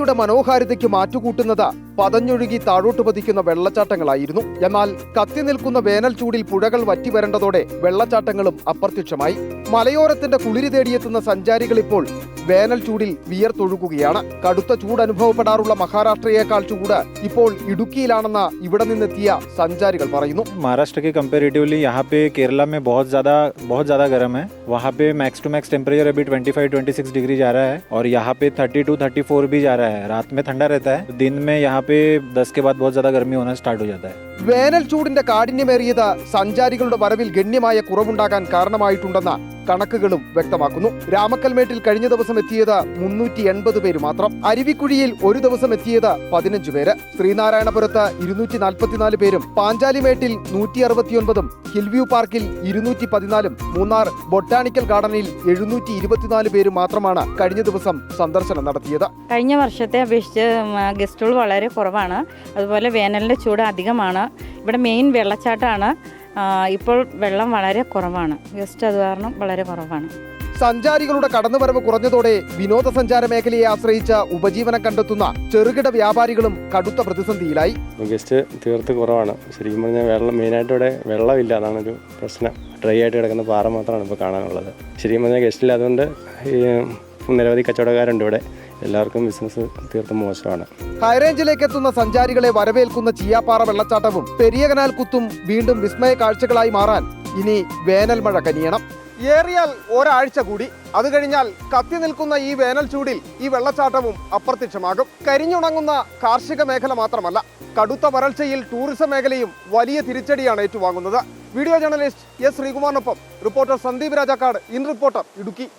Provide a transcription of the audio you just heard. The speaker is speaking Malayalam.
പ്രകൃതിയുടെ മനോഹാരിതയ്ക്ക് മാറ്റുകൂട്ടുന്നത് പതഞ്ഞൊഴുകി താഴോട്ട് പതിക്കുന്ന വെള്ളച്ചാട്ടങ്ങളായിരുന്നു. എന്നാൽ കത്തി നിൽക്കുന്ന വേനൽ ചൂടിൽ പുഴകൾ വറ്റിവരണ്ടതോടെ വെള്ളച്ചാട്ടങ്ങളും അപ്രത്യക്ഷമായി. മലയോരത്തിന്റെ കുളിരി തേടിയെത്തുന്ന സഞ്ചാരികൾ ഇപ്പോൾ വേനൽ ചൂടിൽ വിയർത്തൊഴുകുകയാണ്. കടുത്ത ചൂട് അനുഭവപ്പെടാറുള്ള മഹാരാഷ്ട്രയേക്കാൾ ചൂട് ഇപ്പോൾ ഇടുക്കിയിലാണെന്ന് ഇവിടെ നിന്നെത്തിയ സഞ്ചാരികൾ പറയുന്നു. महाराष्ट्र के कंपेरेटिवली यहाँ पे केरला में बहुत ज़्यादा गर्म है. वहाँ पे मैक्स टू मैक्स टेम्परेचर अभी 25-26 डिग्री जा रहा है और यहाँ पे 32-34 भी जा रहा है. रात में ठंडा रहता है, दिन में यहाँ पे 10 के बाद बहुत ज़्यादा गर्मी होना स्टार्ट हो जाता है. വേനൽ ചൂടിന്റെ കാഠിന്യമേറിയത് സഞ്ചാരികളുടെ വരവിൽ ഗണ്യമായ കുറവുണ്ടാകാൻ കാരണമായിട്ടുണ്ടെന്ന് കണക്കുകളും വ്യക്തമാക്കുന്നു. രാമക്കൽമേട്ടിൽ കഴിഞ്ഞ ദിവസം എത്തിയത് 380 പേര് മാത്രം. അരുവിക്കുഴിയിൽ ഒരു ദിവസം എത്തിയത് 15 പേര്. ശ്രീനാരായണപുരത്ത് 244 പേരും പാഞ്ചാലിമേട്ടിൽ 169ഉം ഹിൽവ്യൂ പാർക്കിൽ 214ഉം മൂന്നാർ ബൊട്ടാണിക്കൽ ഗാർഡനിൽ 724 പേരും മാത്രമാണ് കഴിഞ്ഞ ദിവസം സന്ദർശനം നടത്തിയത്. കഴിഞ്ഞ വർഷത്തെ അപേക്ഷിച്ച് ഗസ്റ്റുകൾ വളരെ കുറവാണ്. അതുപോലെ വേനലിന്റെ ചൂട് അധികമാണ്. ഇവിടെ മെയിൻ വെള്ളച്ചാട്ടമാണ്. ഇപ്പോൾ വെള്ളം വളരെ കുറവാണ്. ഗസ്റ്റ് അത് കാരണം വളരെ കുറവാണ്. സഞ്ചാരികളുടെ കടന്നുവരവ് കുറഞ്ഞതോടെ വിനോദസഞ്ചാര മേഖലയെ ആശ്രയിച്ച് ഉപജീവനം കണ്ടെത്തുന്ന ചെറുകിട വ്യാപാരികളും കടുത്ത പ്രതിസന്ധിയിലായി. ഗസ്റ്റ് തീർത്ത് കുറവാണ്. ശരിക്കും പറഞ്ഞാൽ വെള്ളം മെയിനായിട്ട് ഇവിടെ വെള്ളമില്ല, അതാണൊരു പ്രശ്നം. ഡ്രൈ ആയിട്ട് കിടക്കുന്ന പാറ മാത്രമാണ് ഇപ്പോൾ കാണാനുള്ളത്. ശരിക്കും പറഞ്ഞാൽ ഗസ്റ്റില്ല, അതുകൊണ്ട് നിരവധി കച്ചവടക്കാരുണ്ട് ഇവിടെ. എല്ലാവർക്കും ബിസിനസ് തീർത്തും മോശമാണ്. ഹൈറേഞ്ചിലേക്ക് എത്തുന്ന സഞ്ചാരികളെ വരവേൽക്കുന്ന ചീയാപ്പാറ വെള്ളച്ചാട്ടവും പെരിയ കനാൽ കുത്തും വീണ്ടും വിസ്മയ കാഴ്ചകളായി മാറാൻ ഇനി വേനൽ മഴ കനിയണം. ഏറിയാൽ ഒരാഴ്ച കൂടി, അത് കഴിഞ്ഞാൽ കത്തി നിൽക്കുന്ന ഈ വേനൽ ചൂടിൽ ഈ വെള്ളച്ചാട്ടവും അപ്രത്യക്ഷമാകും. കരിഞ്ഞുണങ്ങുന്ന കാർഷിക മേഖല മാത്രമല്ല, കടുത്ത വരൾച്ചയിൽ ടൂറിസം മേഖലയും വലിയ തിരിച്ചടിയാണ് ഏറ്റുവാങ്ങുന്നത്. വീഡിയോ ജേർണലിസ്റ്റ് എസ് ശ്രീകുമാറിനൊപ്പം reporter Sandeep Rajakkad, in reporter, Idukki.